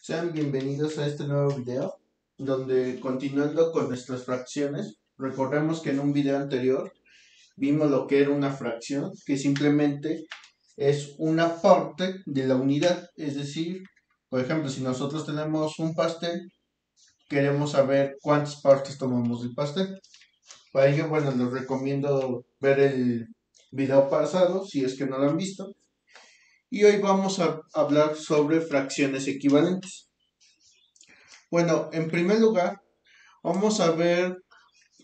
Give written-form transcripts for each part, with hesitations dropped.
Sean bienvenidos a este nuevo video, donde continuando con nuestras fracciones, recordemos que en un video anterior vimos lo que era una fracción, que simplemente es una parte de la unidad, es decir, por ejemplo, si nosotros tenemos un pastel, queremos saber cuántas partes tomamos del pastel. Para ello, bueno, les recomiendo ver el video pasado, si es que no lo han visto, y hoy vamos a hablar sobre fracciones equivalentes. Bueno, en primer lugar, vamos a ver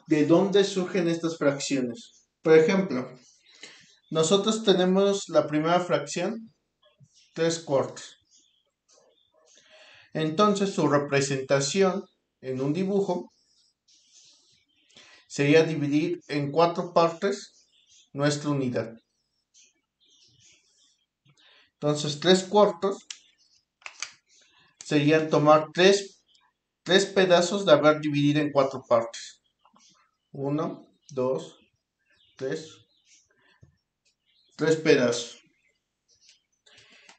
de dónde surgen estas fracciones. Por ejemplo, nosotros tenemos la primera fracción, 3 cuartos. Entonces, su representación en un dibujo sería dividir en 4 partes nuestra unidad. Entonces, 3 cuartos serían tomar 3 pedazos de haber dividido en 4 partes. 1, 2, 3 pedazos.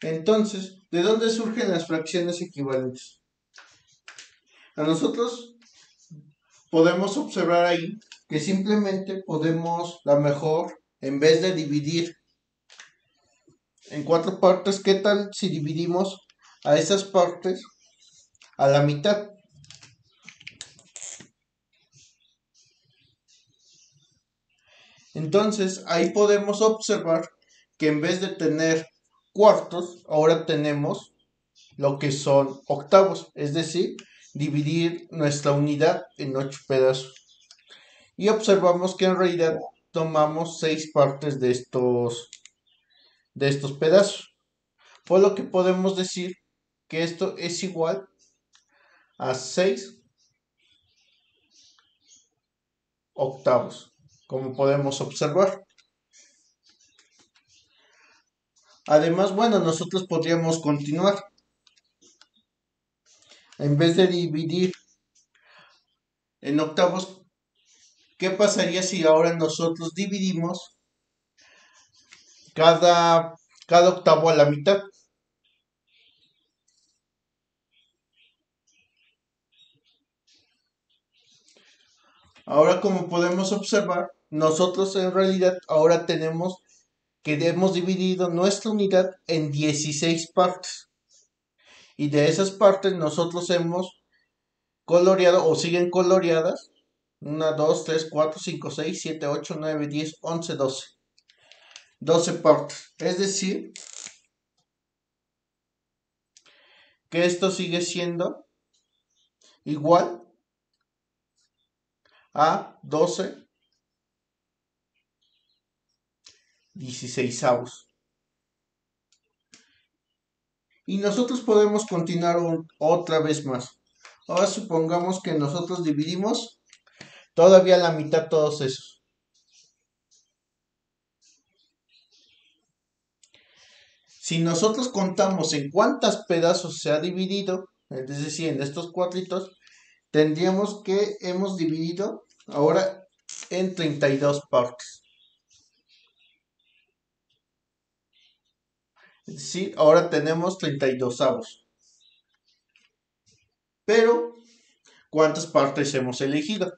Entonces, ¿de dónde surgen las fracciones equivalentes? A nosotros podemos observar ahí que simplemente podemos, la mejor, en vez de dividir en 4 partes, ¿qué tal si dividimos a esas partes a la mitad? Entonces, ahí podemos observar que en vez de tener cuartos, ahora tenemos lo que son octavos, es decir, dividir nuestra unidad en 8 pedazos. Y observamos que en realidad tomamos 6 partes de estos pedazos. Por lo que podemos decir que esto es igual a 6 octavos, como podemos observar. Además, bueno, nosotros podríamos continuar. En vez de dividir en octavos, ¿qué pasaría si ahora nosotros dividimos cada octavo a la mitad? Ahora, como podemos observar, nosotros en realidad ahora tenemos que hemos dividido nuestra unidad en 16 partes. Y de esas partes nosotros hemos coloreado o siguen coloreadas 1, 2, 3, 4, 5, 6, 7, 8, 9, 10, 11, 12. 12 partes. Es decir, que esto sigue siendo igual a 12 16avos. Y nosotros podemos continuar otra vez más. Ahora supongamos que nosotros dividimos todavía la mitad todos esos. Si nosotros contamos en cuántos pedazos se ha dividido, es decir, en estos cuadritos, tendríamos que hemos dividido ahora en 32 partes. Es decir, ahora tenemos 32avos. Pero, ¿cuántas partes hemos elegido?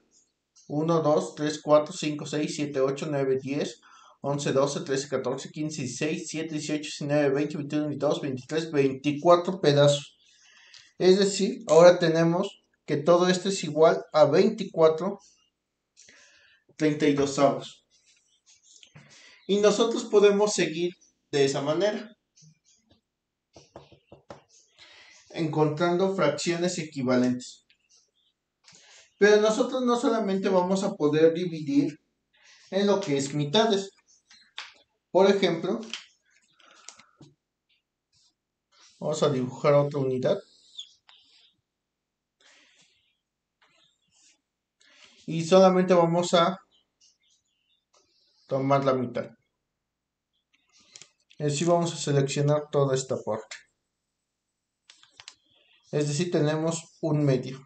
1, 2, 3, 4, 5, 6, 7, 8, 9, 10, 11, 12, 13, 14, 15, 16, 17, 18, 19, 20, 21, 22, 23, 24 pedazos. Es decir, ahora tenemos que todo esto es igual a 24 32avos. Y nosotros podemos seguir de esa manera, encontrando fracciones equivalentes. Pero nosotros no solamente vamos a poder dividir en lo que es mitades. Por ejemplo, vamos a dibujar otra unidad. Y solamente vamos a tomar la mitad. Así vamos a seleccionar toda esta parte. Es decir, tenemos un medio.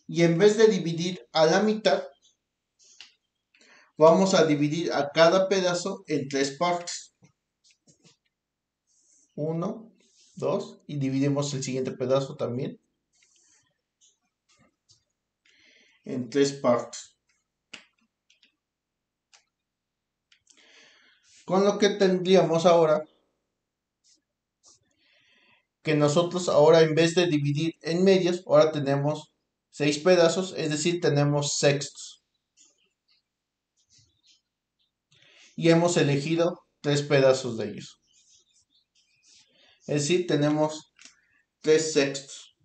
Y en vez de dividir a la mitad, vamos a dividir a cada pedazo en 3 partes. 1, 2 y dividimos el siguiente pedazo también en 3 partes. Con lo que tendríamos ahora que nosotros ahora en vez de dividir en medios, ahora tenemos 6 pedazos, es decir, tenemos sextos. Y hemos elegido 3 pedazos de ellos. Es decir, tenemos 3 sextos.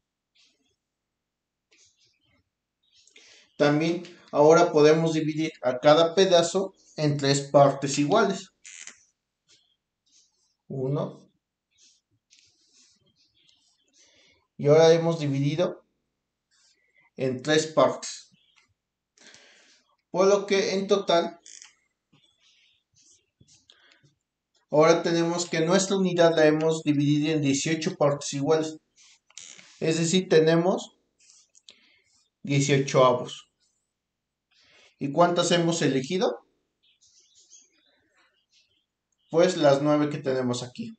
También ahora podemos dividir a cada pedazo en 3 partes iguales. 1. Y ahora hemos dividido en 3 partes. Por lo que en total, ahora tenemos que nuestra unidad la hemos dividido en 18 partes iguales. Es decir, tenemos 18 avos. ¿Y cuántas hemos elegido? Pues las 9 que tenemos aquí.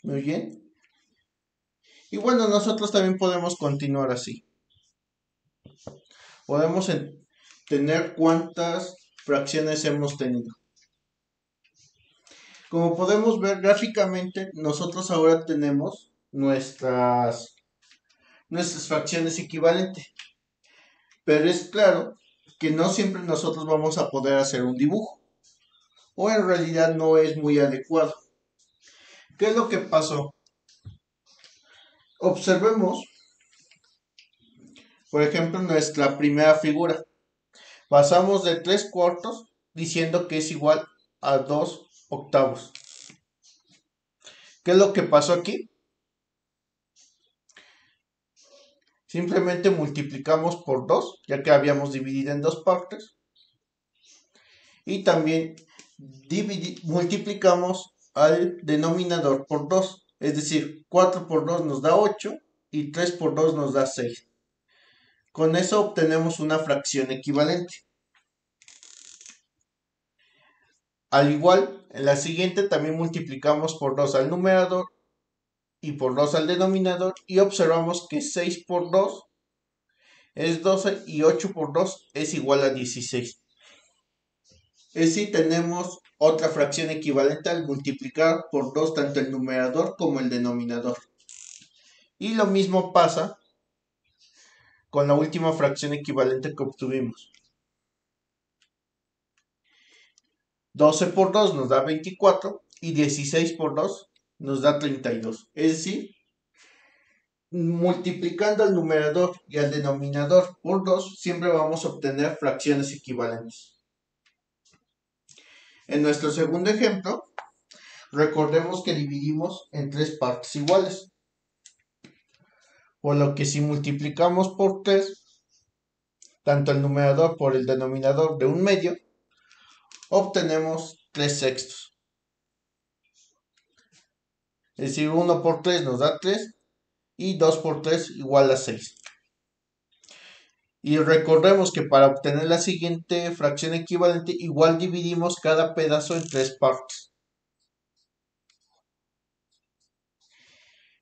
Muy bien. Y bueno, nosotros también podemos continuar así. Podemos tener cuántas fracciones hemos tenido. Como podemos ver gráficamente, nosotros ahora tenemos nuestras fracciones equivalentes. Pero es claro que no siempre nosotros vamos a poder hacer un dibujo. O en realidad no es muy adecuado. ¿Qué es lo que pasó? Observemos, por ejemplo, nuestra primera figura. Pasamos de 3 cuartos diciendo que es igual a 2 octavos. ¿Qué es lo que pasó aquí? Simplemente multiplicamos por 2, ya que habíamos dividido en 2 partes. Y también multiplicamos al denominador por 2. Es decir, 4 por 2 nos da 8 y 3 por 2 nos da 6. Con eso obtenemos una fracción equivalente. Al igual, en la siguiente también multiplicamos por 2 al numerador y por 2 al denominador y observamos que 6 por 2 es 12 y 8 por 2 es igual a 16. Es decir, tenemos otra fracción equivalente al multiplicar por 2 tanto el numerador como el denominador. Y lo mismo pasa con la última fracción equivalente que obtuvimos. 12 por 2 nos da 24 y 16 por 2 nos da 32. Es decir, multiplicando al numerador y al denominador por 2, siempre vamos a obtener fracciones equivalentes. En nuestro segundo ejemplo, recordemos que dividimos en 3 partes iguales. Por lo que si multiplicamos por 3, tanto el numerador por el denominador de un medio, obtenemos 3 sextos. Es decir, 1 por 3 nos da 3 y 2 por 3 igual a 6. Y recordemos que para obtener la siguiente fracción equivalente, igual dividimos cada pedazo en 3 partes.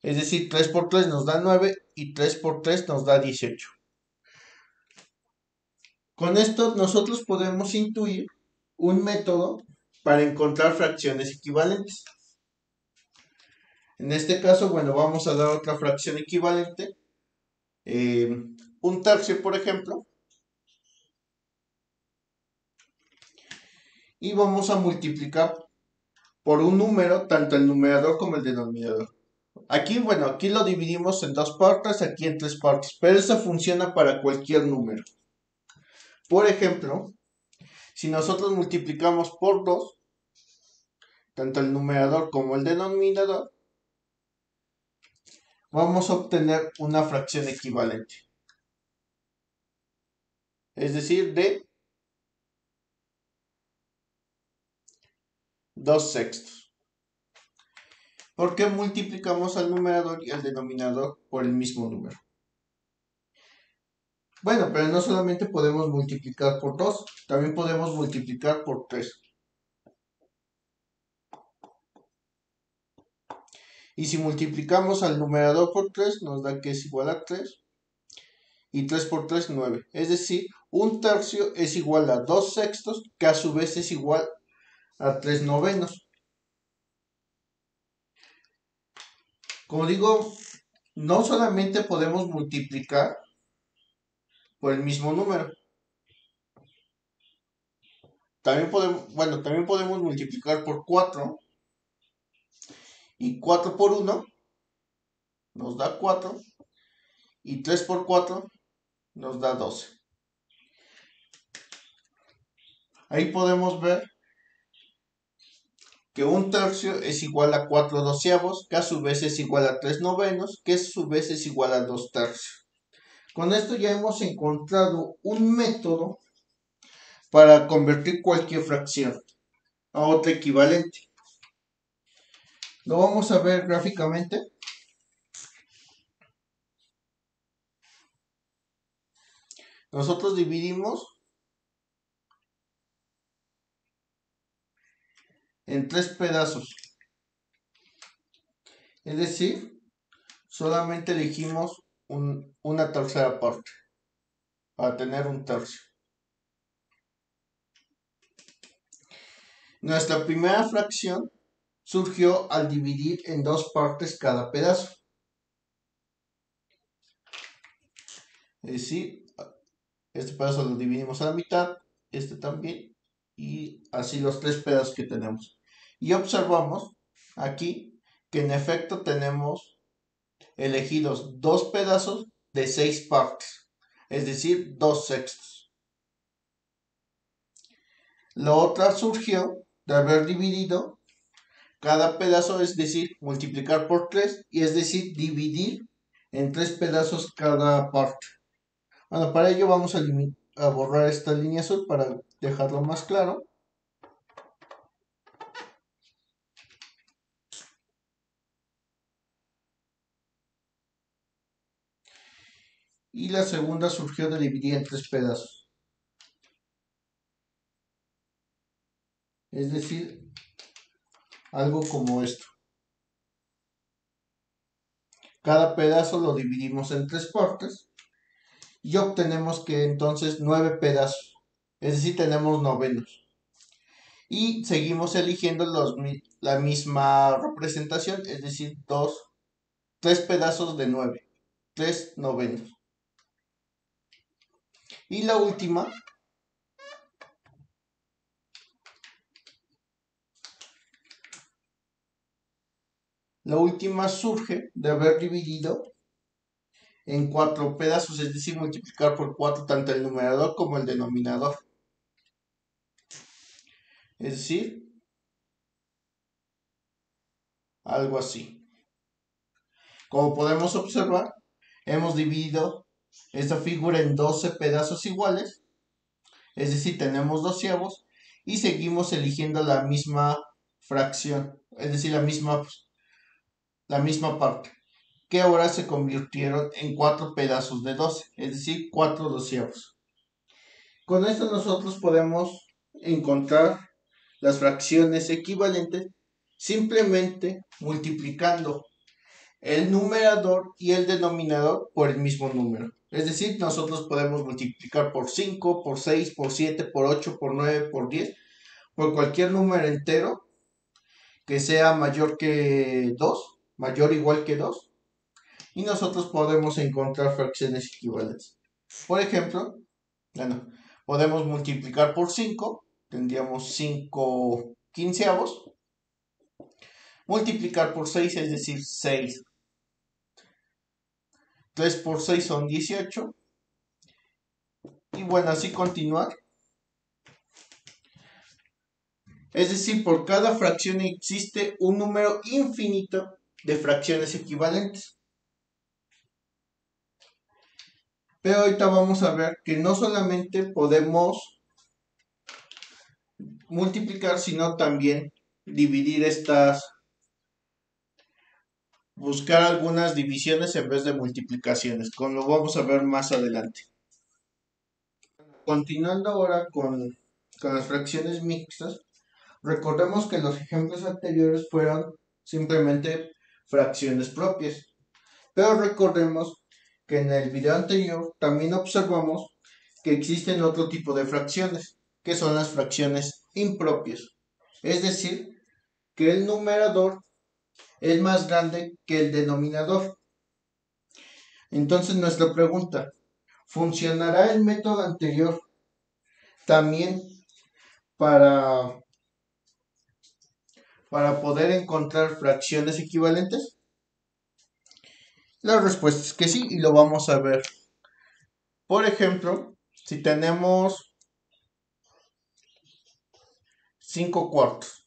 Es decir, 3 por 3 nos da 9 y 3 por 3 nos da 18. Con esto nosotros podemos intuir un método para encontrar fracciones equivalentes. En este caso, bueno, vamos a dar otra fracción equivalente. Un tercio, por ejemplo. Y vamos a multiplicar por un número, tanto el numerador como el denominador. Aquí, bueno, aquí lo dividimos en 2 partes, aquí en 3 partes, pero eso funciona para cualquier número. Por ejemplo, si nosotros multiplicamos por 2, tanto el numerador como el denominador, vamos a obtener una fracción equivalente. Es decir, de 2 sextos. Porque multiplicamos al numerador y al denominador por el mismo número. Bueno, pero no solamente podemos multiplicar por 2, también podemos multiplicar por 3. Y si multiplicamos al numerador por 3, nos da que es igual a 3. Y 3 por 3, 9. Es decir, un tercio es igual a 2 sextos, que a su vez es igual a 3 novenos. Como digo, no solamente podemos multiplicar por el mismo número. También podemos multiplicar por 4. Y 4 por 1 nos da 4. Y 3 por 4 nos da 12. Ahí podemos ver que un tercio es igual a 4 doceavos, que a su vez es igual a 3 novenos, que a su vez es igual a 2 tercios. Con esto ya hemos encontrado un método para convertir cualquier fracción a otra equivalente. Lo vamos a ver gráficamente. Nosotros dividimos en 3 pedazos. Es decir, solamente elegimos una tercera parte para tener un tercio. Nuestra primera fracción surgió al dividir en 2 partes cada pedazo. Es decir, este pedazo lo dividimos a la mitad, este también, y así los 3 pedazos que tenemos. Y observamos aquí que en efecto tenemos elegidos 2 pedazos de 6 partes, es decir, 2 sextos. La otra surgió de haber dividido cada pedazo, es decir, multiplicar por 3, y es decir, dividir en 3 pedazos cada parte. Bueno, para ello vamos a borrar esta línea azul para dejarlo más claro. Y la segunda surgió de dividir en 3 pedazos. Es decir, algo como esto. Cada pedazo lo dividimos en 3 partes y obtenemos que entonces 9 pedazos. Es decir, tenemos novenos. Y seguimos eligiendo la misma representación, es decir, 3 pedazos de 9, 3 novenos. Y la última surge de haber dividido en 4 pedazos, es decir, multiplicar por 4 tanto el numerador como el denominador. Es decir, algo así. Como podemos observar, hemos dividido esta figura en 12 pedazos iguales, es decir, tenemos doceavos, y seguimos eligiendo la misma fracción, es decir, la misma parte, que ahora se convirtieron en 4 pedazos de 12, es decir, 4 doceavos. Con esto nosotros podemos encontrar las fracciones equivalentes simplemente multiplicando el numerador y el denominador por el mismo número. Es decir, nosotros podemos multiplicar por 5, por 6, por 7, por 8, por 9, por 10, por cualquier número entero que sea mayor que 2, mayor o igual que 2, y nosotros podemos encontrar fracciones equivalentes. Por ejemplo, bueno, podemos multiplicar por 5, tendríamos 5 quinceavos, multiplicar por 6, es decir, 6. 3 por 6 son 18. Y bueno, así continuar. Es decir, por cada fracción existe un número infinito de fracciones equivalentes. Pero ahorita vamos a ver que no solamente podemos multiplicar, sino también dividir buscar algunas divisiones en vez de multiplicaciones, como lo vamos a ver más adelante. continuando ahora con las fracciones mixtas, recordemos que los ejemplos anteriores fueron simplemente fracciones propias, pero recordemos que en el video anterior también observamos que existen otro tipo de fracciones, que son las fracciones impropias. Es decir, que el numerador es más grande que el denominador. Entonces nuestra pregunta, ¿funcionará el método anterior también para, para poder encontrar fracciones equivalentes? La respuesta es que sí, y lo vamos a ver. Por ejemplo, si tenemos 5 cuartos,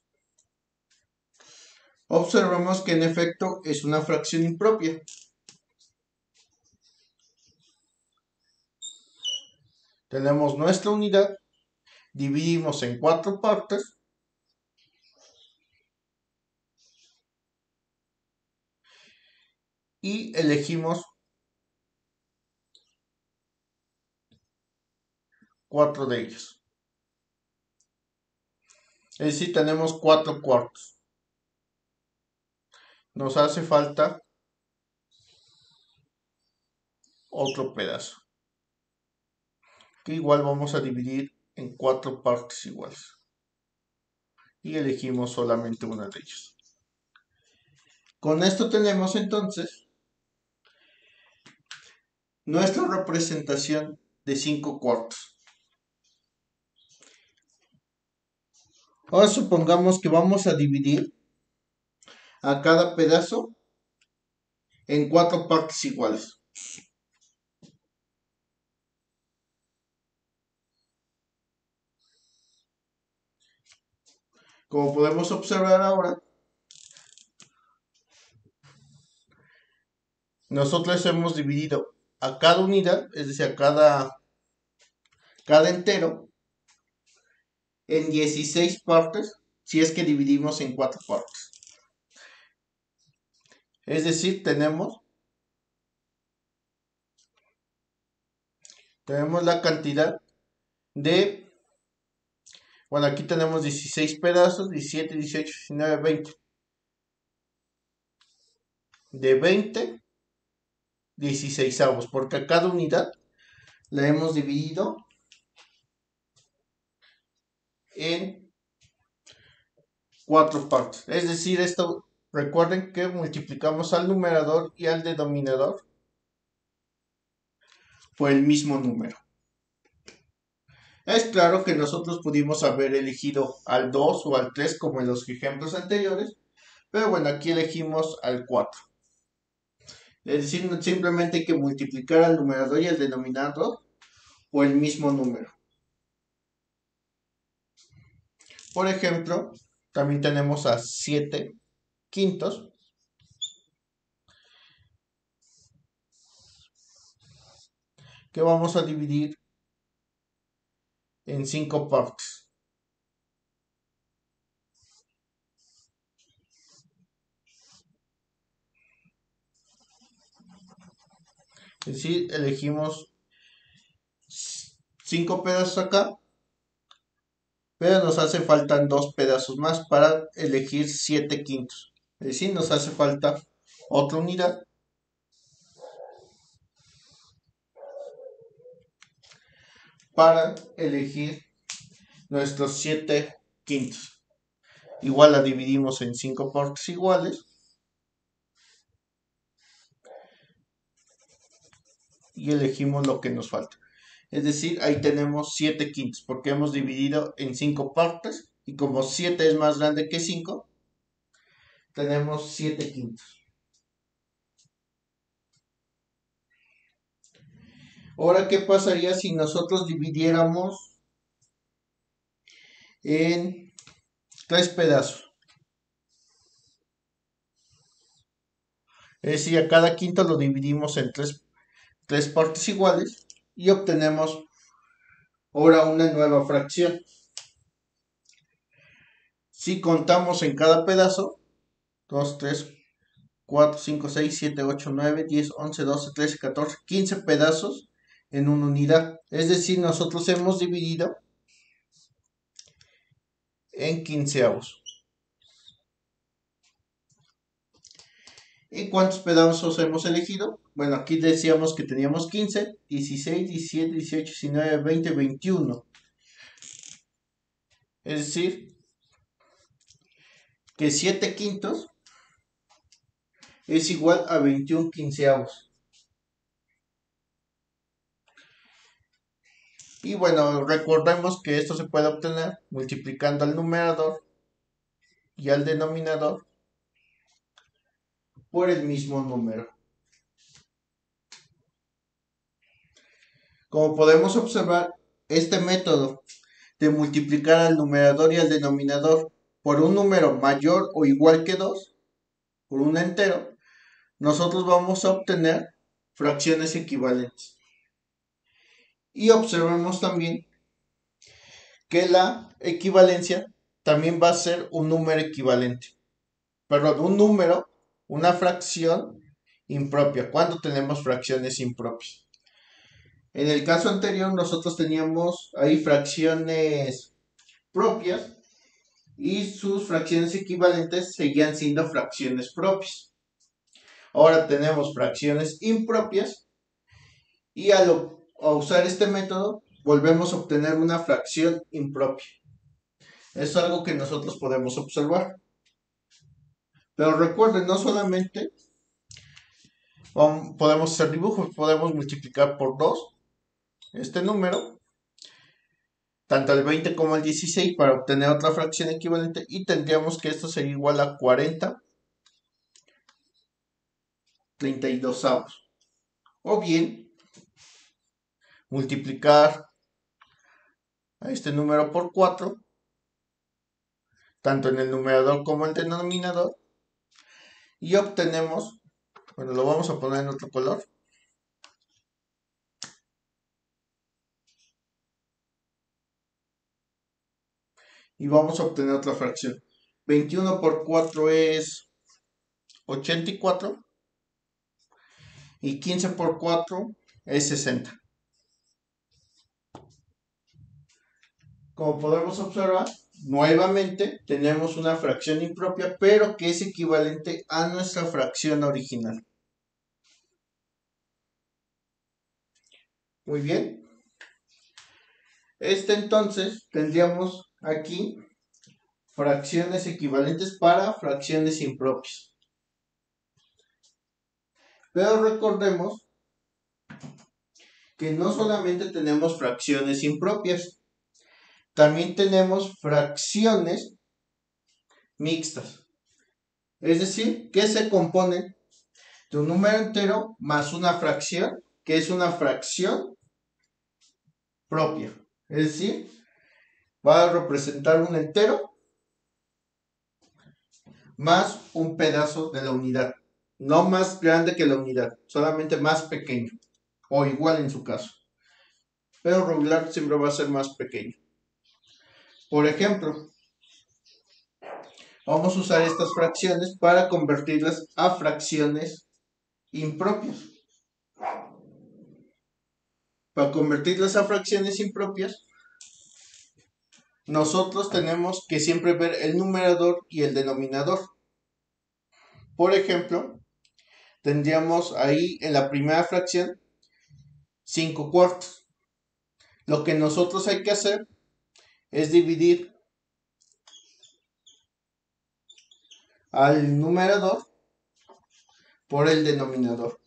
observamos que en efecto es una fracción impropia. Tenemos nuestra unidad, dividimos en 4 partes y elegimos 4 de ellas. Es decir, tenemos 4 cuartos. Nos hace falta otro pedazo, que igual vamos a dividir en 4 partes iguales. Y elegimos solamente una de ellas. Con esto tenemos entonces nuestra representación de 5 cuartos. Ahora supongamos que vamos a dividir a cada pedazo en 4 partes iguales. Como podemos observar ahora, nosotros hemos dividido a cada unidad, es decir, a cada entero, en 16 partes, si es que dividimos en 4 partes. Es decir, tenemos la cantidad de, bueno, aquí tenemos 16 pedazos, 17, 18, 19, 20. De 20 16avos, porque a cada unidad la hemos dividido en 4 partes. Es decir, esto, recuerden que multiplicamos al numerador y al denominador por el mismo número. Es claro que nosotros pudimos haber elegido al 2 o al 3 como en los ejemplos anteriores, pero bueno, aquí elegimos al 4. Es decir, simplemente hay que multiplicar al numerador y al denominador por el mismo número. Por ejemplo, también tenemos a 7 quintos, que vamos a dividir en 5 partes. Es decir, elegimos 5 pedazos acá, pero nos hace falta 2 pedazos más para elegir 7 quintos. Es decir, nos hace falta otra unidad para elegir nuestros 7 quintos. Igual la dividimos en 5 partes iguales y elegimos lo que nos falta. Es decir, ahí tenemos 7 quintos porque hemos dividido en 5 partes y como 7 es más grande que 5, tenemos 7 quintos. Ahora, ¿qué pasaría si nosotros dividiéramos en 3 pedazos? Es decir, a cada quinto lo dividimos en 3 partes iguales y obtenemos ahora una nueva fracción. Si contamos en cada pedazo, 2, 3, 4, 5, 6, 7, 8, 9, 10, 11, 12, 13, 14, 15 pedazos en una unidad. Es decir, nosotros hemos dividido en quinceavos. ¿Y cuántos pedazos hemos elegido? Bueno, aquí decíamos que teníamos 15, 16, 17, 18, 19, 20, 21. Es decir, que 7 quintos es igual a 21 quinceavos. Y bueno, recordemos que esto se puede obtener multiplicando al numerador y al denominador por el mismo número. Como podemos observar, este método de multiplicar al numerador y al denominador por un número mayor o igual que 2, por un entero, nosotros vamos a obtener fracciones equivalentes. Y observemos también que la equivalencia también va a ser un número equivalente. Perdón, un número, una fracción impropia. ¿Cuándo tenemos fracciones impropias? En el caso anterior nosotros teníamos ahí fracciones propias y sus fracciones equivalentes seguían siendo fracciones propias. Ahora tenemos fracciones impropias y a usar este método volvemos a obtener una fracción impropia. Es algo que nosotros podemos observar. Pero recuerden, no solamente podemos hacer dibujos, podemos multiplicar por 2 este número, tanto el 20 como el 16, para obtener otra fracción equivalente, y tendríamos que esto sería igual a 40 32avos. O bien, multiplicar a este número por 4, tanto en el numerador como en el denominador, y obtenemos, bueno, lo vamos a poner en otro color, y vamos a obtener otra fracción. 21 por 4 es 84, y 15 por 4 es 60. Como podemos observar, nuevamente tenemos una fracción impropia, pero que es equivalente a nuestra fracción original. Muy bien. Entonces tendríamos aquí fracciones equivalentes para fracciones impropias. Pero recordemos que no solamente tenemos fracciones impropias, también tenemos fracciones mixtas. Es decir, que se componen de un número entero más una fracción, que es una fracción propia. Es decir, va a representar un entero más un pedazo de la unidad. No más grande que la unidad, solamente más pequeño, o igual en su caso. Pero regular siempre va a ser más pequeño. Por ejemplo, vamos a usar estas fracciones para convertirlas a fracciones impropias. Para convertirlas a fracciones impropias, nosotros tenemos que siempre ver el numerador y el denominador. Por ejemplo, tendríamos ahí en la primera fracción 5 cuartos. Lo que nosotros hay que hacer es dividir al numerador por el denominador.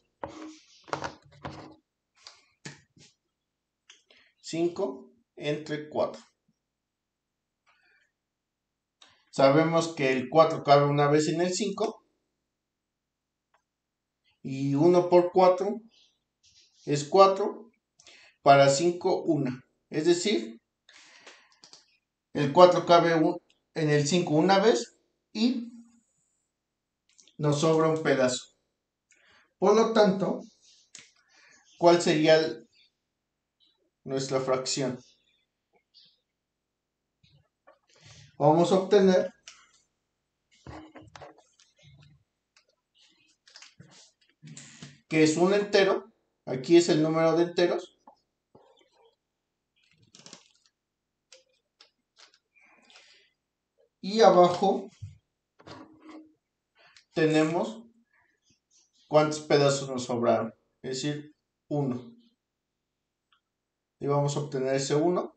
5 entre 4. Sabemos que el 4 cabe una vez en el 5. Y 1 por 4 es 4. Para 5, 1. Es decir, el 4 cabe en el 5 una vez y nos sobra un pedazo. Por lo tanto, ¿cuál sería nuestra fracción? Vamos a obtener que es un entero. Aquí es el número de enteros. Y abajo tenemos cuántos pedazos nos sobraron, es decir, 1. Y vamos a obtener ese 1.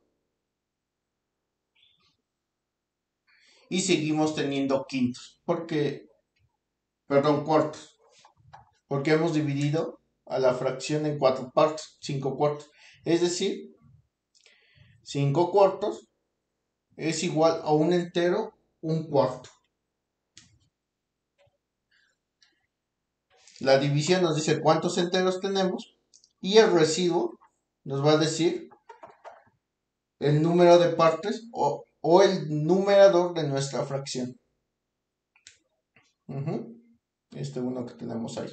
Y seguimos teniendo quintos, cuartos, porque hemos dividido a la fracción en 4 partes, 5 cuartos. Es decir, 5 cuartos es igual a un entero, un cuarto. La división nos dice cuántos enteros tenemos y el residuo nos va a decir el número de partes o el numerador de nuestra fracción. Este uno que tenemos ahí.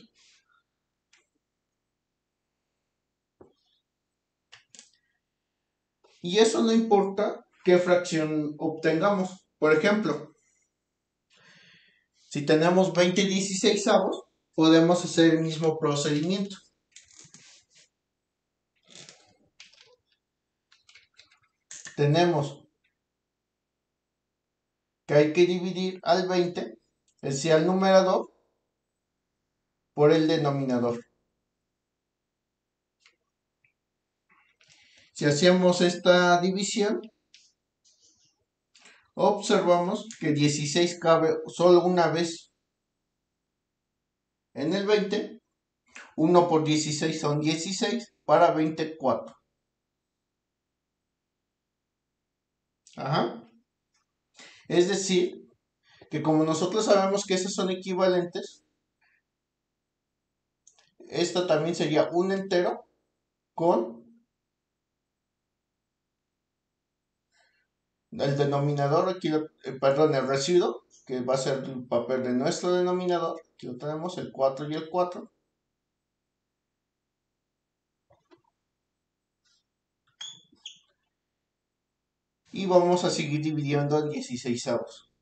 Y eso no importa qué fracción obtengamos. Por ejemplo, si tenemos 20/16, podemos hacer el mismo procedimiento. Tenemos que hay que dividir al 20, es decir, al numerador, por el denominador. Si hacemos esta división, observamos que 16 cabe solo una vez en el 20. 1 por 16 son 16, para 24. Ajá. Es decir, que como nosotros sabemos que esos son equivalentes, esta también sería un entero con el denominador, aquí, perdón, el residuo, que va a ser el papel de nuestro denominador. Aquí lo tenemos, el 4 y el 4. Y vamos a seguir dividiendo en 16avos.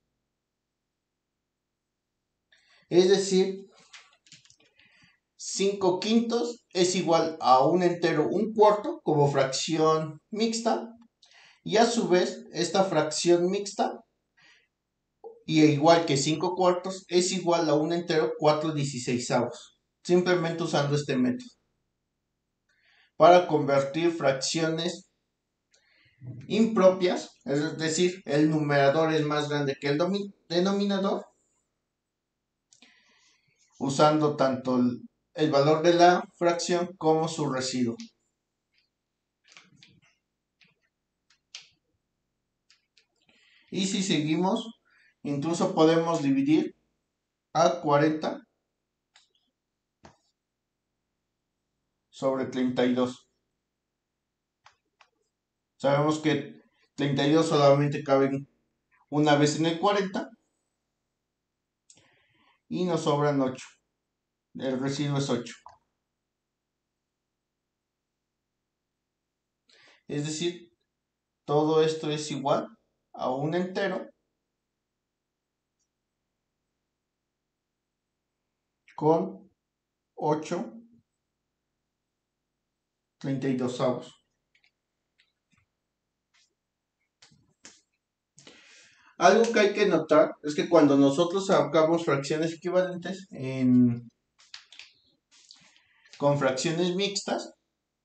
Es decir, 5 quintos es igual a un entero, un cuarto, como fracción mixta. Y a su vez, esta fracción mixta, y igual que 5 cuartos, es igual a un entero 4/16avos. Simplemente usando este método. Para convertir fracciones impropias, es decir, el numerador es más grande que el denominador, usando tanto el valor de la fracción como su residuo. Y si seguimos, incluso podemos dividir a 40 sobre 32. Sabemos que 32 solamente caben una vez en el 40 y nos sobran 8. El residuo es 8. Es decir, todo esto es igual a un entero con 8/32. Algo que hay que notar es que cuando nosotros sacamos fracciones equivalentes con fracciones mixtas,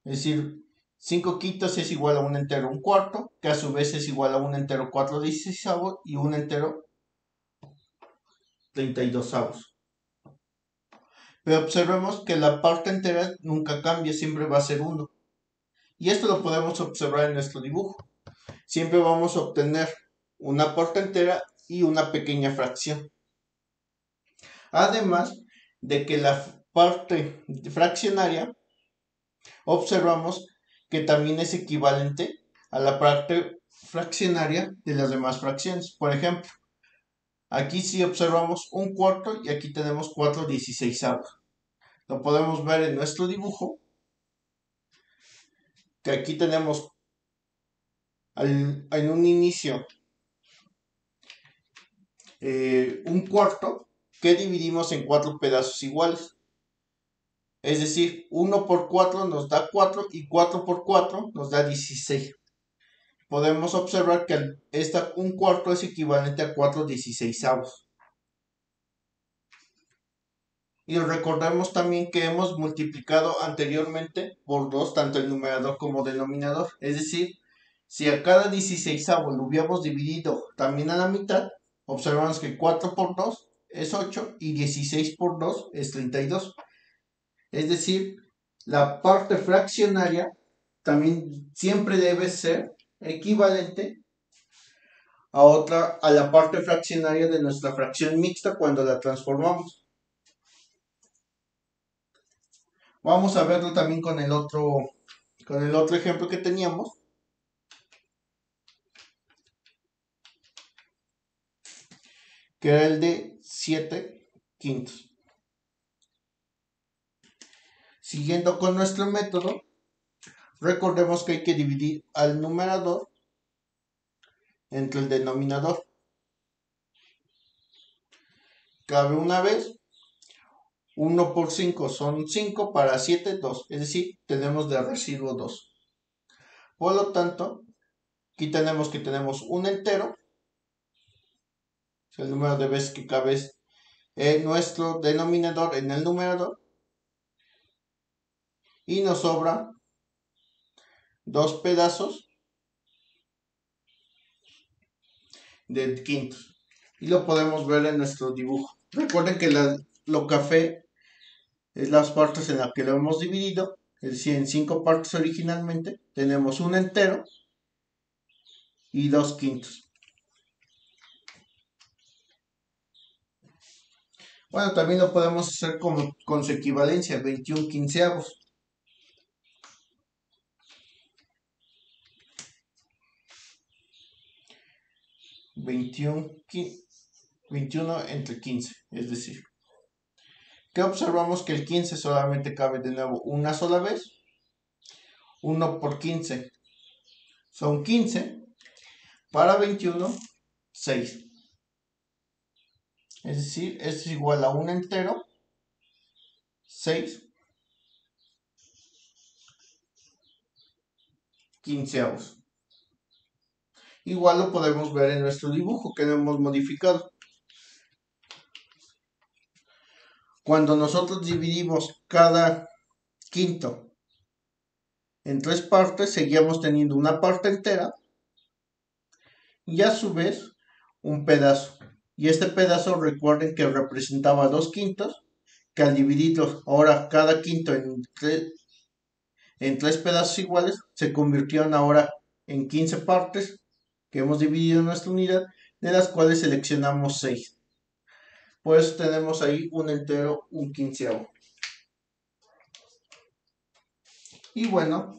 es decir, 5 quintos es igual a un entero un cuarto, que a su vez es igual a un entero 4/16 y un entero 32avos. Pero observemos que la parte entera nunca cambia, siempre va a ser 1. Y esto lo podemos observar en nuestro dibujo. Siempre vamos a obtener una parte entera y una pequeña fracción. Además de que la parte fraccionaria, observamos que también es equivalente a la parte fraccionaria de las demás fracciones. Por ejemplo, aquí sí observamos un cuarto y aquí tenemos 4/16avos. Lo podemos ver en nuestro dibujo, que aquí tenemos en un inicio un cuarto que dividimos en 4 pedazos iguales. Es decir, 1 por 4 nos da 4 y 4 por 4 nos da 16. podemos observar que un cuarto es equivalente a 4/16. Y recordemos también que hemos multiplicado anteriormente por 2 tanto el numerador como denominador. Es decir, si a cada 16 lo hubiéramos dividido también a la mitad, observamos que 4 por 2 es 8 y 16 por 2 es 32. Es decir, la parte fraccionaria también siempre debe ser equivalente a la parte fraccionaria de nuestra fracción mixta cuando la transformamos. Vamos a verlo también con el otro ejemplo que teníamos, que era el de 7/5. Siguiendo con nuestro método, recordemos que hay que dividir al numerador entre el denominador. Cabe una vez, 1 por 5 son 5, para 7, 2. Es decir, tenemos de residuo 2. Por lo tanto, aquí tenemos un entero. El número de veces que cabe es nuestro denominador en el numerador. Y nos sobra 2 pedazos de quintos. Y lo podemos ver en nuestro dibujo. Recuerden que lo café es las partes en las que lo hemos dividido. Es decir, en 5 partes originalmente. Tenemos un entero y 2 quintos. Bueno, también lo podemos hacer con su equivalencia, 21 quinceavos. 21 entre 15, es decir, que observamos que el 15 solamente cabe de nuevo una sola vez. 1 por 15 son 15, para 21, 6. Es decir, esto es igual a un entero, 6 quinceavos. Igual lo podemos ver en nuestro dibujo que lo hemos modificado. Cuando nosotros dividimos cada quinto en 3 partes, seguíamos teniendo una parte entera y a su vez un pedazo. Y este pedazo, recuerden que representaba 2 quintos, que al dividirlos ahora cada quinto en 3 pedazos iguales, se convirtieron ahora en 15 partes que hemos dividido en nuestra unidad, de las cuales seleccionamos 6. Por eso tenemos ahí un entero, un quinceavo. Y bueno,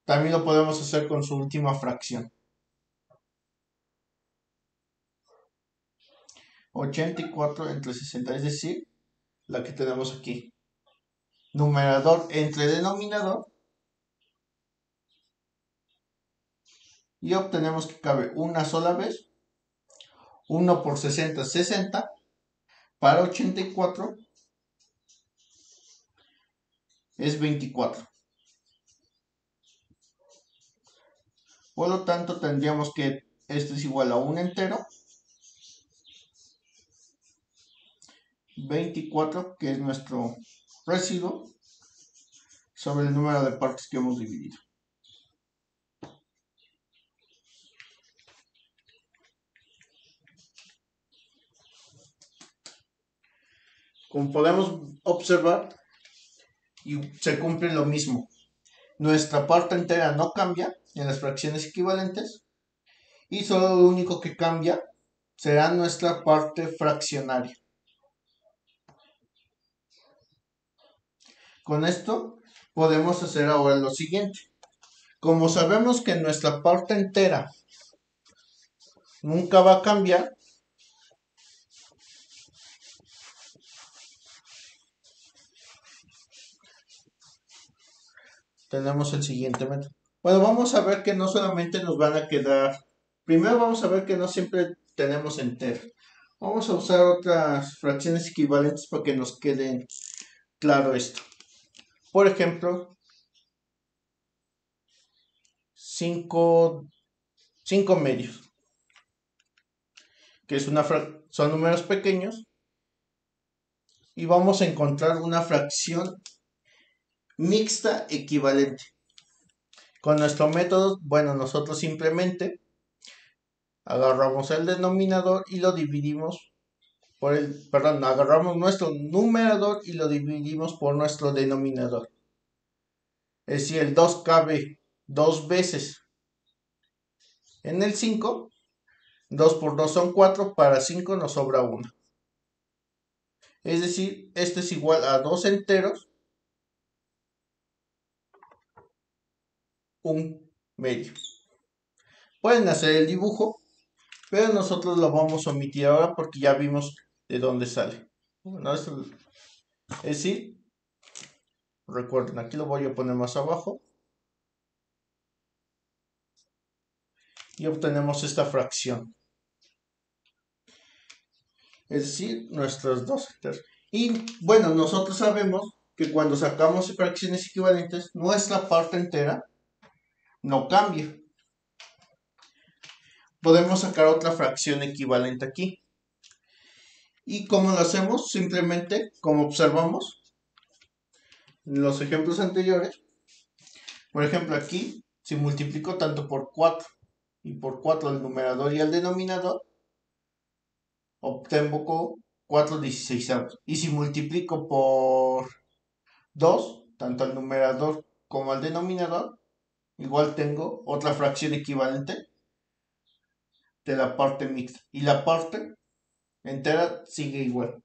también lo podemos hacer con su última fracción. 84 entre 60, es decir, la que tenemos aquí. Numerador entre denominador. Y obtenemos que cabe una sola vez. 1 por 60, 60. Para 84 es 24. Por lo tanto, tendríamos que esto es igual a un entero. 24, que es nuestro residuo, sobre el número de partes que hemos dividido. Como podemos observar, y se cumple lo mismo. Nuestra parte entera no cambia en las fracciones equivalentes y solo lo único que cambia será nuestra parte fraccionaria. Con esto podemos hacer ahora lo siguiente. Como sabemos que nuestra parte entera nunca va a cambiar, tenemos el siguiente método. Bueno, vamos a ver que no solamente nos van a quedar. Primero vamos a ver que no siempre tenemos enteros. Vamos a usar otras fracciones equivalentes para que nos quede claro esto. Por ejemplo, 5 medios, que es son números pequeños, y vamos a encontrar una fracción mixta equivalente. Con nuestro método, bueno, nosotros simplemente agarramos el denominador y lo dividimos agarramos nuestro numerador y lo dividimos por nuestro denominador. Es decir, el 2 cabe dos veces en el 5, 2 por 2 son 4, para 5 nos sobra 1. Es decir, esto es igual a 2 enteros, un medio. Pueden hacer el dibujo, pero nosotros lo vamos a omitir ahora porque ya vimos de dónde sale. Bueno, es decir, recuerden, aquí lo voy a poner más abajo. Y obtenemos esta fracción. Es decir, nuestros dos enteros. Y bueno, nosotros sabemos que cuando sacamos fracciones equivalentes, nuestra parte entera no cambia. Podemos sacar otra fracción equivalente aquí. ¿Y cómo lo hacemos? Simplemente, como observamos en los ejemplos anteriores, por ejemplo aquí, si multiplico tanto por 4 y por 4 el numerador y el denominador, obtengo 4/16. Y si multiplico por 2, tanto al numerador como al denominador, igual tengo otra fracción equivalente de la parte mixta. Y la parte entera sigue igual.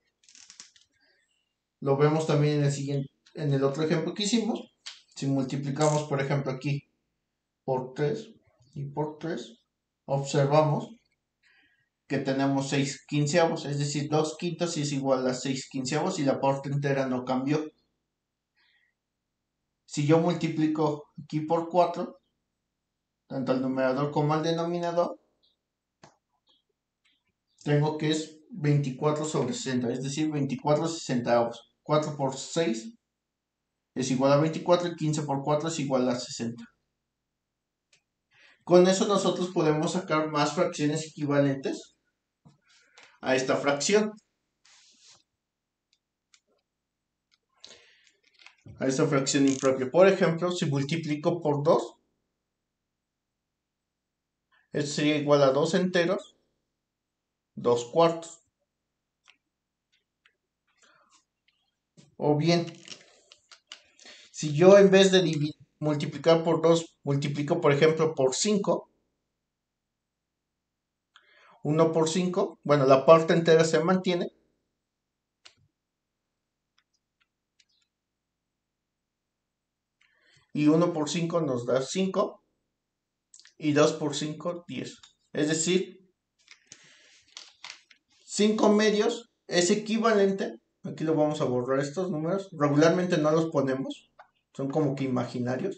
Lo vemos también en el otro ejemplo que hicimos. Si multiplicamos, por ejemplo, aquí por 3 y por 3, observamos que tenemos 6 quinceavos, es decir, 2 quintos es igual a 6 quinceavos y la parte entera no cambió. Si yo multiplico aquí por 4, tanto al numerador como al denominador, tengo que es 24/60, es decir, 24 sesentaavos. 4 por 6 es igual a 24 y 15 por 4 es igual a 60. Con eso nosotros podemos sacar más fracciones equivalentes a esta fracción. A esta fracción impropia. Por ejemplo, si multiplico por 2, esto sería igual a 2 enteros, 2 cuartos. O bien, si yo en vez de multiplicar por 2, multiplico por ejemplo por 5, 1 por 5, bueno, la parte entera se mantiene. Y 1 por 5 nos da 5. Y 2 por 5, 10. Es decir, 5 medios es equivalente. Aquí lo vamos a borrar estos números. Regularmente no los ponemos. Son como que imaginarios.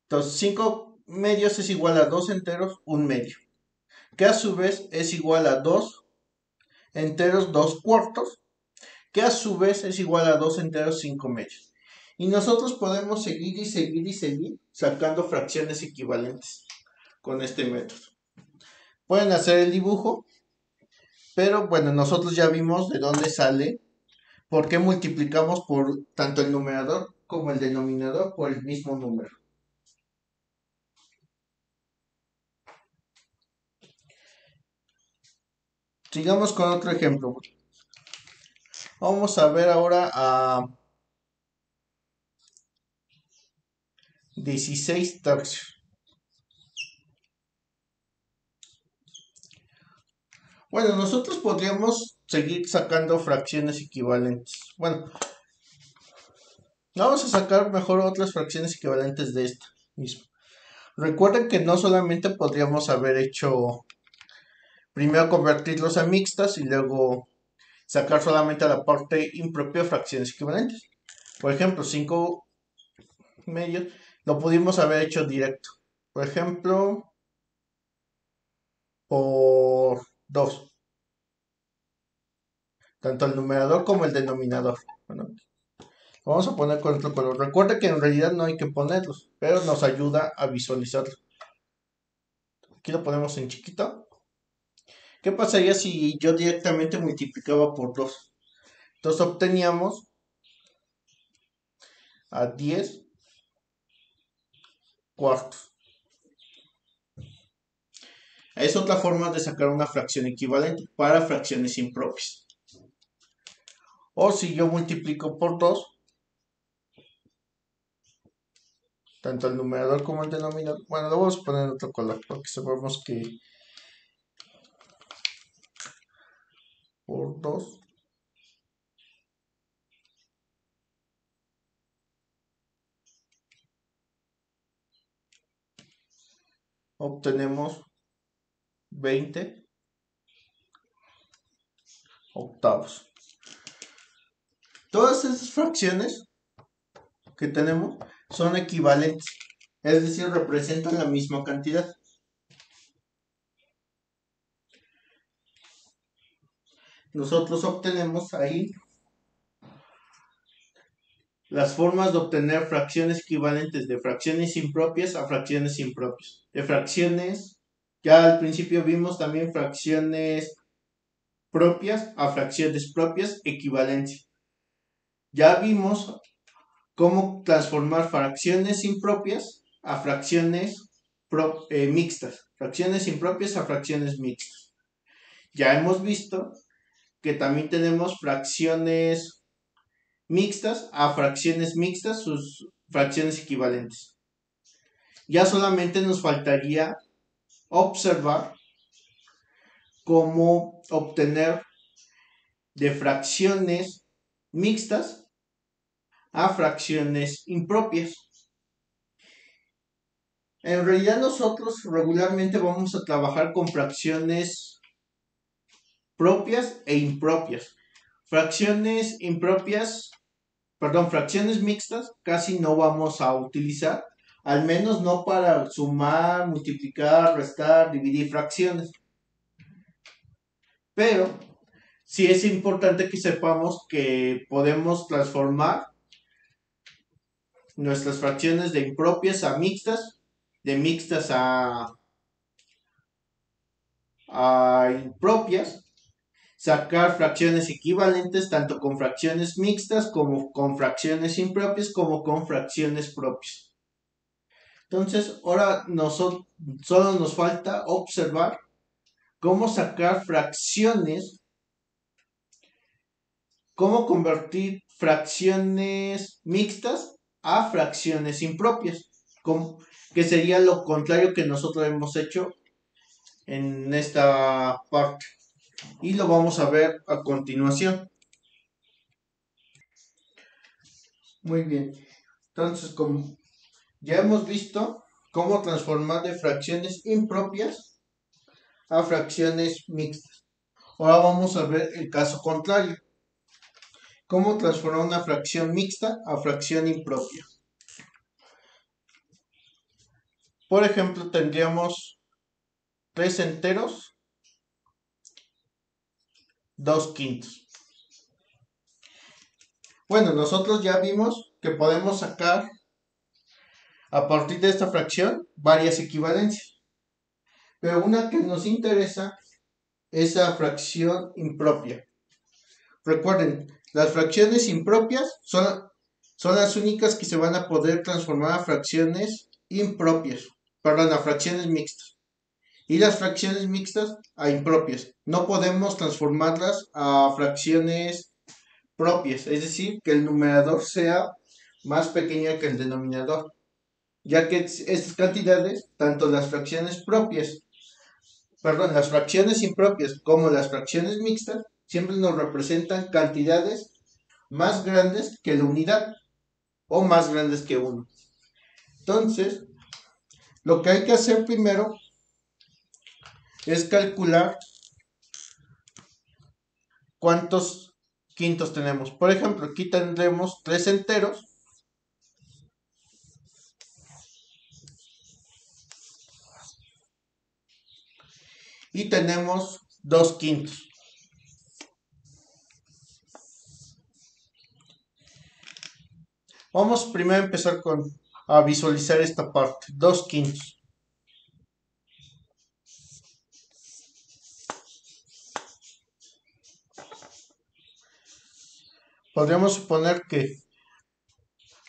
Entonces, 5 medios es igual a 2 enteros, 1 medio. Que a su vez es igual a 2 enteros, 2 cuartos. Que a su vez es igual a 2 enteros, 5 medios. Y nosotros podemos seguir y seguir y seguir sacando fracciones equivalentes con este método. Pueden hacer el dibujo, pero bueno, nosotros ya vimos de dónde sale, por qué multiplicamos por tanto el numerador como el denominador por el mismo número. Sigamos con otro ejemplo. Vamos a ver ahora a 16 tercios. Bueno, nosotros podríamos seguir sacando fracciones equivalentes. Bueno, vamos a sacar mejor otras fracciones equivalentes de esta misma. Recuerden que no solamente podríamos haber hecho primero convertirlos a mixtas y luego sacar solamente a la parte impropia fracciones equivalentes. Por ejemplo, 5 medios lo pudimos haber hecho directo. Por ejemplo, por 2. Tanto el numerador como el denominador. Bueno, Vamos a poner con otro color. Recuerda que en realidad no hay que ponerlos, pero nos ayuda a visualizarlo. Aquí lo ponemos en chiquito. ¿Qué pasaría si yo directamente multiplicaba por 2? Entonces obteníamos a 10 cuartos. Es otra forma de sacar una fracción equivalente para fracciones impropias. O si yo multiplico por 2, tanto el numerador como el denominador. Bueno, lo vamos a poner en otro color porque sabemos que por 2 obtenemos 20 octavos. Todas esas fracciones que tenemos son equivalentes, es decir, representan la misma cantidad. Nosotros obtenemos ahí las formas de obtener fracciones equivalentes de fracciones impropias a fracciones impropias. De fracciones, ya al principio vimos también fracciones propias a fracciones propias, equivalencia. Ya vimos cómo transformar fracciones impropias a fracciones mixtas. Fracciones impropias a fracciones mixtas. Ya hemos visto que también tenemos fracciones mixtas a fracciones mixtas, sus fracciones equivalentes. Ya solamente nos faltaría observar cómo obtener de fracciones mixtas a fracciones impropias. En realidad nosotros regularmente vamos a trabajar con fracciones propias e impropias. Fracciones impropias, fracciones mixtas casi no vamos a utilizar, al menos no para sumar, multiplicar, restar, dividir fracciones. Pero sí es importante que sepamos que podemos transformar nuestras fracciones de impropias a mixtas, de mixtas a impropias, sacar fracciones equivalentes tanto con fracciones mixtas como con fracciones impropias como con fracciones propias. Entonces, ahora solo nos falta observar cómo sacar fracciones, cómo convertir fracciones mixtas a fracciones impropias, que sería lo contrario que nosotros hemos hecho en esta parte. Y lo vamos a ver a continuación. Muy bien. Entonces, como ya hemos visto cómo transformar de fracciones impropias a fracciones mixtas. Ahora vamos a ver el caso contrario. Cómo transformar una fracción mixta a fracción impropia. Por ejemplo, tendríamos 3 enteros, 2 quintos. Bueno, nosotros ya vimos que podemos sacar a partir de esta fracción varias equivalencias. Pero una que nos interesa es la fracción impropia. Recuerden, las fracciones impropias son las únicas que se van a poder transformar a fracciones impropias, perdón, a fracciones mixtas. Y las fracciones mixtas a impropias. No podemos transformarlas a fracciones propias, es decir, que el numerador sea más pequeño que el denominador, ya que estas cantidades, tanto las fracciones propias, perdón, las fracciones impropias como las fracciones mixtas, siempre nos representan cantidades más grandes que la unidad o más grandes que 1. Entonces, lo que hay que hacer primero es calcular cuántos quintos tenemos. Por ejemplo, aquí tendremos 3 enteros y tenemos 2 quintos. Vamos primero a empezar a visualizar esta parte, 2/5. Podríamos suponer que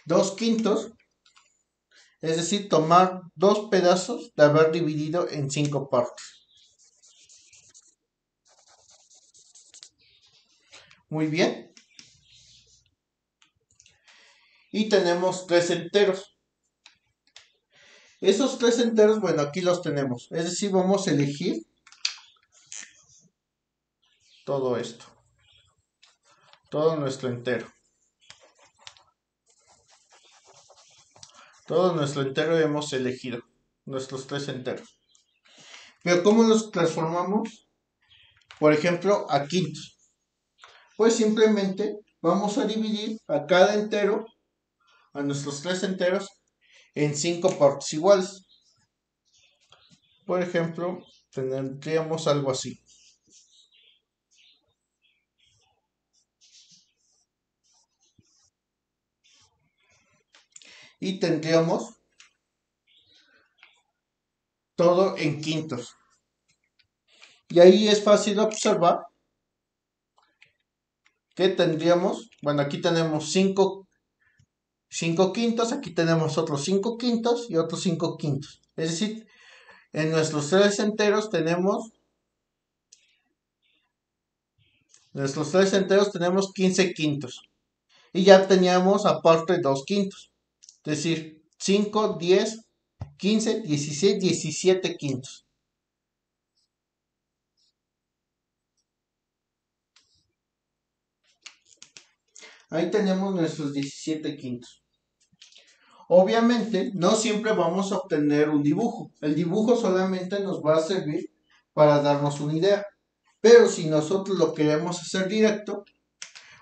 2/5, es decir, tomar dos pedazos de haber dividido en 5 partes. Muy bien. Y tenemos 3 enteros. Esos 3 enteros, bueno, aquí los tenemos. Es decir, vamos a elegir todo esto. Todo nuestro entero. Todo nuestro entero hemos elegido. Nuestros 3 enteros. Pero ¿cómo los transformamos? Por ejemplo, a quintos. Pues simplemente vamos a dividir a cada entero, a nuestros 3 enteros, en 5 partes iguales. Por ejemplo, tendríamos algo así. Y tendríamos todo en quintos. Y ahí es fácil observar que tendríamos, bueno, aquí tenemos 5 quintos, aquí tenemos otros 5 quintos y otros 5 quintos. Es decir, en nuestros 3 enteros tenemos, nuestros 3 enteros tenemos 15 quintos. Y ya teníamos aparte 2 quintos. Es decir, 5, 10, 15, 16, 17 quintos. Ahí tenemos nuestros 17 quintos. Obviamente, no siempre vamos a obtener un dibujo. El dibujo solamente nos va a servir para darnos una idea. Pero si nosotros lo queremos hacer directo,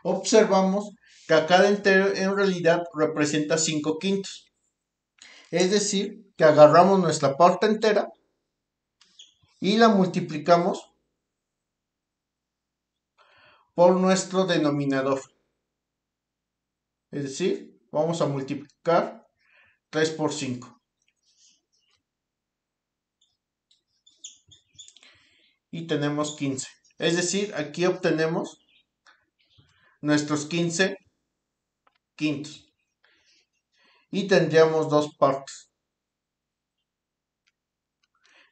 observamos que a cada entero en realidad representa 5 quintos. Es decir, que agarramos nuestra parte entera y la multiplicamos por nuestro denominador. Es decir, vamos a multiplicar 3 por 5. Y tenemos 15. Es decir, aquí obtenemos nuestros 15 quintos. Y tendríamos dos partes.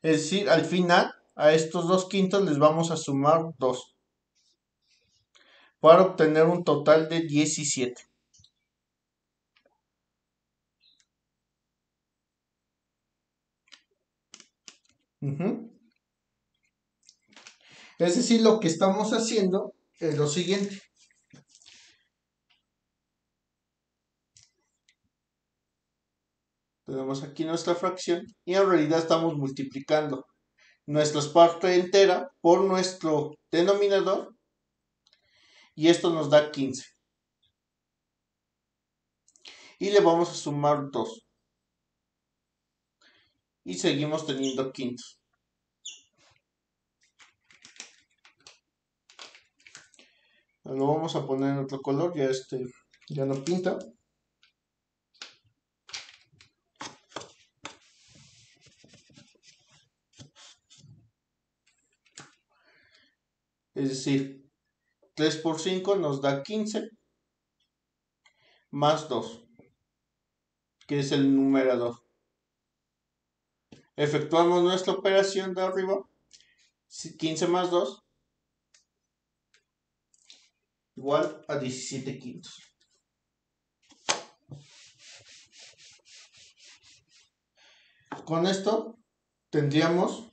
Es decir, al final, a estos 2 quintos les vamos a sumar 2. Para obtener un total de 17. Es decir, lo que estamos haciendo es lo siguiente. Tenemos aquí nuestra fracción y en realidad estamos multiplicando nuestra parte entera por nuestro denominador y esto nos da 15. Y le vamos a sumar 2. Y seguimos teniendo quintos. Lo vamos a poner en otro color, ya no pinta. Es decir, 3 por 5 nos da 15 más 2, que es el numerador. Efectuamos nuestra operación de arriba, 15 más 2 igual a 17 quintos. Con esto tendríamos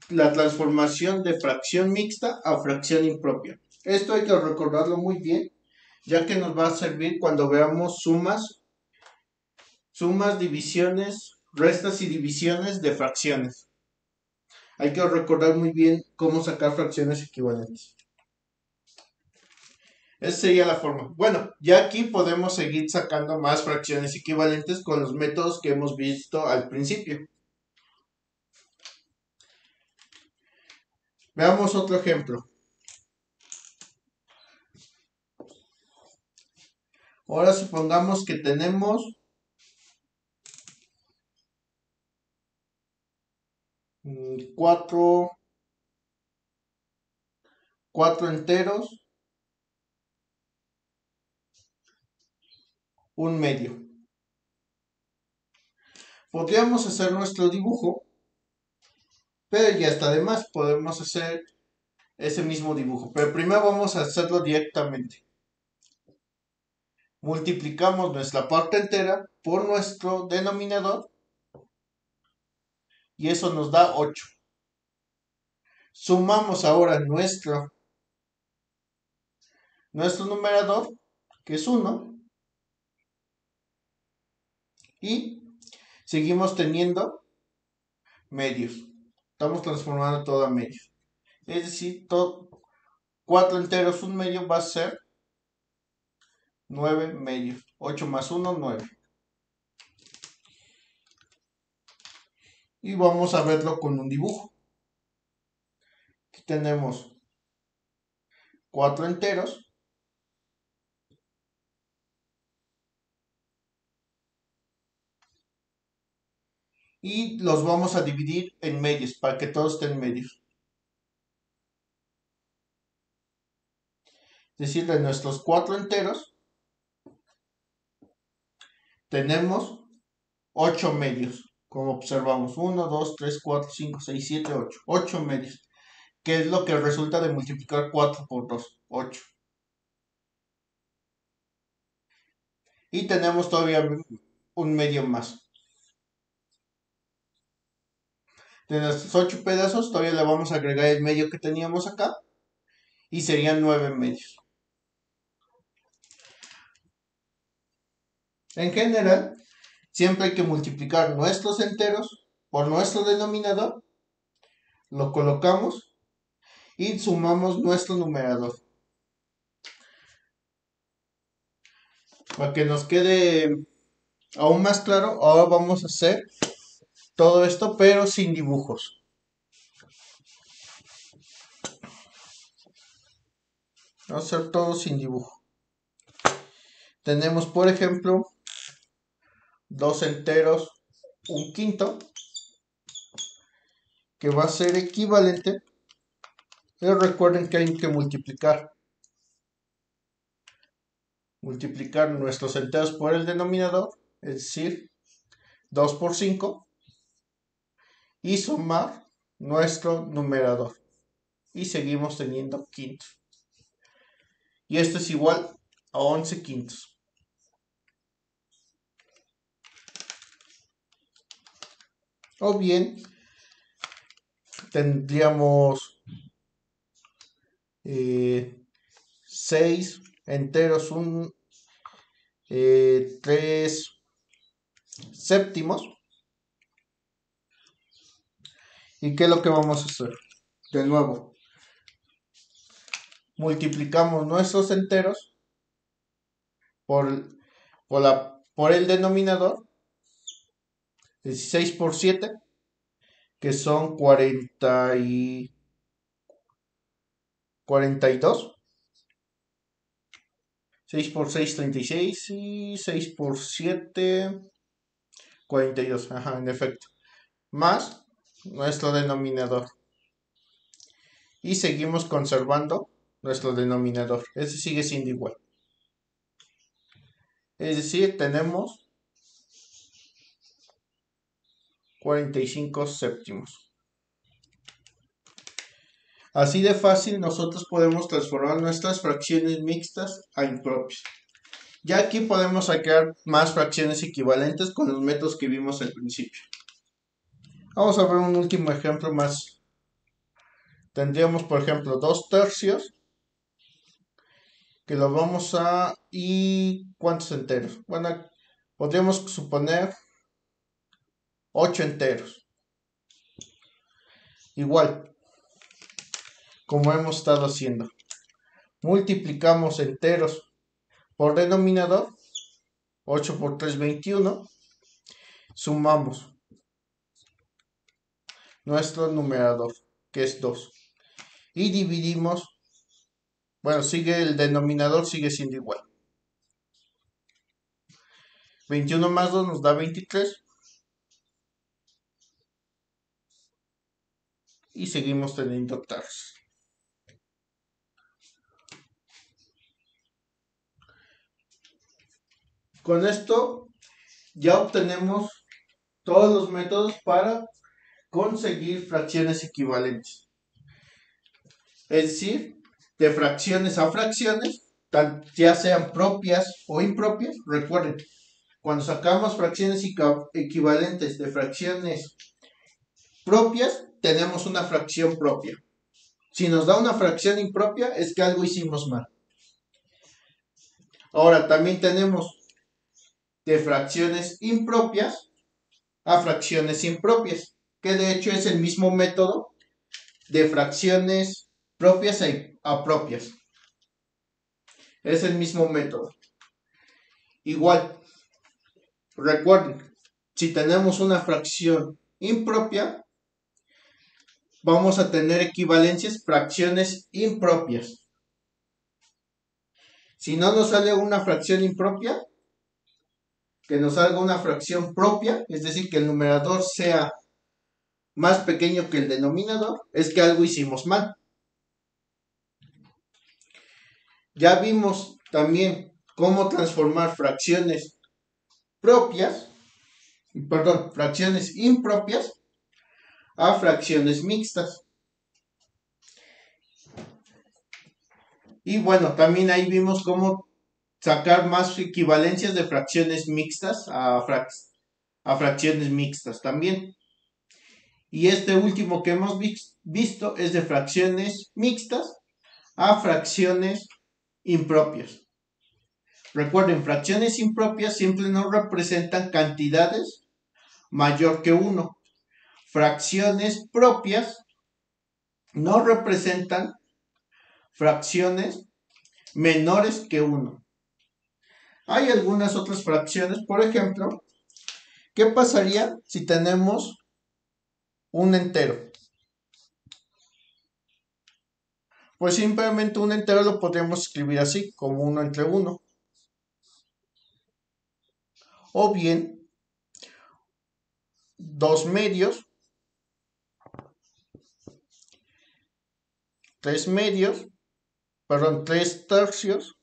la transformación de fracción mixta a fracción impropia. Esto hay que recordarlo muy bien, ya que nos va a servir cuando veamos sumas, divisiones, restas y divisiones de fracciones. Hay que recordar muy bien cómo sacar fracciones equivalentes. Esa sería la forma. Bueno, ya aquí podemos seguir sacando más fracciones equivalentes con los métodos que hemos visto al principio. Veamos otro ejemplo. Ahora supongamos que tenemos 4 enteros, un medio. Podríamos hacer nuestro dibujo, pero ya está de más. Podemos hacer ese mismo dibujo, pero primero vamos a hacerlo directamente. Multiplicamos nuestra parte entera por nuestro denominador y eso nos da 8. Sumamos ahora nuestro numerador, que es 1, y seguimos teniendo medios. Estamos transformando todo a medios. Es decir, 4 enteros, un medio va a ser 9 medios. 8 más 1, 9. Y vamos a verlo con un dibujo. Aquí tenemos 4 enteros. Y los vamos a dividir en medios para que todos estén medios. Es decir, de nuestros 4 enteros tenemos 8 medios. Como observamos, 1, 2, 3, 4, 5, 6, 7, 8. 8 medios. Que es lo que resulta de multiplicar 4 por 2. 8. Y tenemos todavía un medio más. De nuestros 8 pedazos todavía le vamos a agregar el medio que teníamos acá. Y serían 9 medios. En general, siempre hay que multiplicar nuestros enteros por nuestro denominador. Lo colocamos y sumamos nuestro numerador. Para que nos quede aún más claro, ahora vamos a hacer todo esto pero sin dibujos. Vamos a hacer todo sin dibujo. Tenemos, por ejemplo, 2 enteros, un quinto, que va a ser equivalente. Pero recuerden que hay que multiplicar. Multiplicar nuestros enteros por el denominador, es decir, 2 por 5. Y sumar nuestro numerador. Y seguimos teniendo quintos. Y esto es igual a 11 quintos. O bien tendríamos 6 enteros, 3 séptimos. ¿Y qué es lo que vamos a hacer? De nuevo, multiplicamos nuestros enteros por el denominador. 16 por 7, que son 42. 6 por 6, 36. Y 6 por 7, 42. Ajá, en efecto. Más nuestro denominador. Y seguimos conservando nuestro denominador. Ese sigue siendo igual. Es decir, tenemos 45 séptimos. Así de fácil nosotros podemos transformar nuestras fracciones mixtas a impropias. Ya aquí podemos sacar más fracciones equivalentes con los métodos que vimos al principio. Vamos a ver un último ejemplo más. Tendríamos, por ejemplo, 2 tercios, que lo vamos a... ¿Y cuántos enteros? Bueno, podríamos suponer 8 enteros. Igual, como hemos estado haciendo. Multiplicamos enteros por denominador. 8 por 3, 21. Sumamos nuestro numerador, que es 2. Y dividimos. Bueno, el denominador sigue siendo igual. 21 más 2 nos da 23. Y seguimos teniendo tercios. Con esto ya obtenemos todos los métodos para conseguir fracciones equivalentes. Es decir, de fracciones a fracciones, ya sean propias o impropias. Recuerden, cuando sacamos fracciones equivalentes de fracciones propias, tenemos una fracción propia. Si nos da una fracción impropia, es que algo hicimos mal. Ahora, también tenemos de fracciones impropias a fracciones impropias, que de hecho es el mismo método de fracciones propias a propias. Es el mismo método. Igual, recuerden, si tenemos una fracción impropia, vamos a tener equivalencias fracciones impropias. Si no nos sale una fracción impropia, que nos salga una fracción propia, es decir, que el numerador sea más pequeño que el denominador, es que algo hicimos mal. Ya vimos también cómo transformar fracciones fracciones impropias a fracciones mixtas. Y bueno, también ahí vimos cómo sacar más equivalencias de fracciones mixtas a fracciones mixtas también. Y este último que hemos visto es de fracciones mixtas a fracciones impropias. Recuerden, fracciones impropias siempre nos representan cantidades mayor que 1. Fracciones propias nos representan fracciones menores que 1. Hay algunas otras fracciones, por ejemplo, ¿qué pasaría si tenemos un entero? Pues simplemente un entero lo podríamos escribir así, como 1 entre 1. O bien, 2 medios, 3 medios, 3 tercios,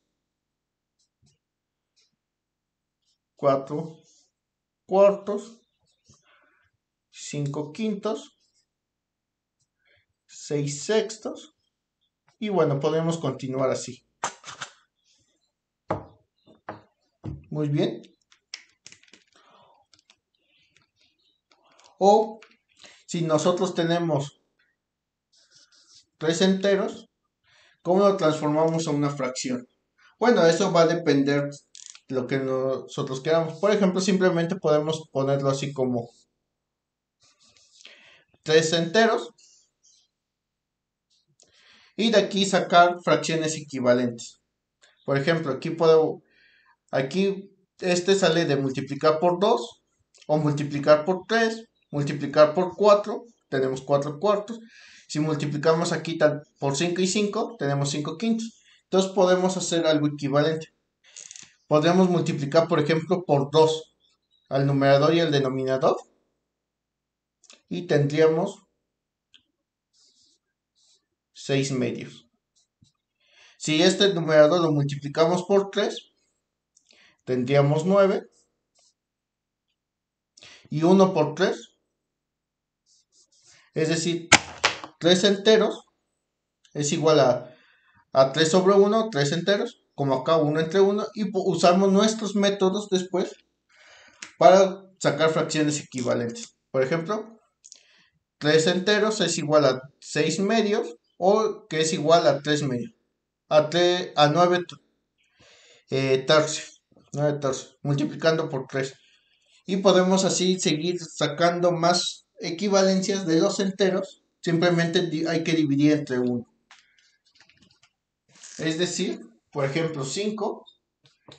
4 cuartos, 5 quintos, 6 sextos. Y bueno, podemos continuar así. Muy bien. O si nosotros tenemos 3 enteros, ¿cómo lo transformamos a una fracción? Bueno, eso va a depender de lo que nosotros queramos. Por ejemplo, simplemente podemos ponerlo así como 3 enteros. Y de aquí sacar fracciones equivalentes. Por ejemplo, aquí este sale de multiplicar por 2 o multiplicar por 3, multiplicar por 4, tenemos 4 cuartos. Si multiplicamos aquí por 5 y 5, tenemos 5 quintos. Entonces podemos hacer algo equivalente. Podríamos multiplicar, por ejemplo, por 2 al numerador y al denominador. Y tendríamos 6 medios. Si este numerador lo multiplicamos por 3, tendríamos 9. Y 1 por 3, es decir, 3 enteros es igual a 3 sobre 1, 3 enteros, como acá 1 entre 1, y usamos nuestros métodos después para sacar fracciones equivalentes. Por ejemplo, 3 enteros es igual a 6 medios, o que es igual a 3 medios, a 9 tercios, 9 tercios, multiplicando por 3. Y podemos así seguir sacando más equivalencias de los enteros. Simplemente hay que dividir entre 1. Es decir, por ejemplo, 5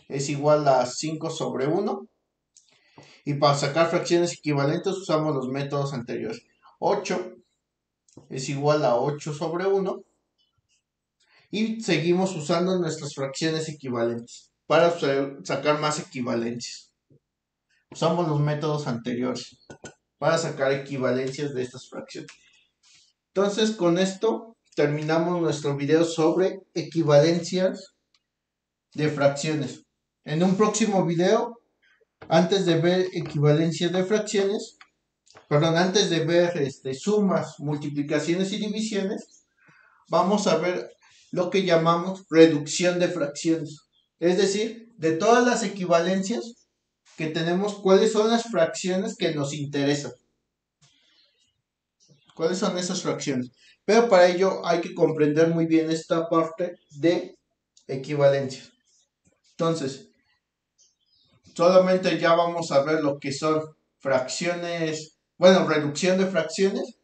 es igual a 5 sobre 1. Y para sacar fracciones equivalentes usamos los métodos anteriores. 8 es igual a 8 sobre 1. Y seguimos usando nuestras fracciones equivalentes para sacar más equivalencias. usamos los métodos anteriores para sacar equivalencias de estas fracciones. Entonces, con esto terminamos nuestro video sobre equivalencias de fracciones. En un próximo video, antes de ver equivalencias de fracciones, antes de ver sumas, multiplicaciones y divisiones, vamos a ver lo que llamamos reducción de fracciones. Es decir, de todas las equivalencias que tenemos, ¿cuáles son las fracciones que nos interesan? ¿Cuáles son esas fracciones? Pero para ello hay que comprender muy bien esta parte de equivalencia. Entonces, solamente ya vamos a ver lo que son fracciones, bueno, reducción de fracciones,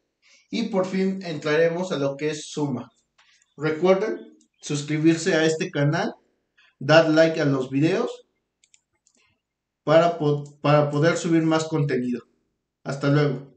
y por fin entraremos a lo que es suma. Recuerden suscribirse a este canal, dar like a los videos para poder subir más contenido. Hasta luego.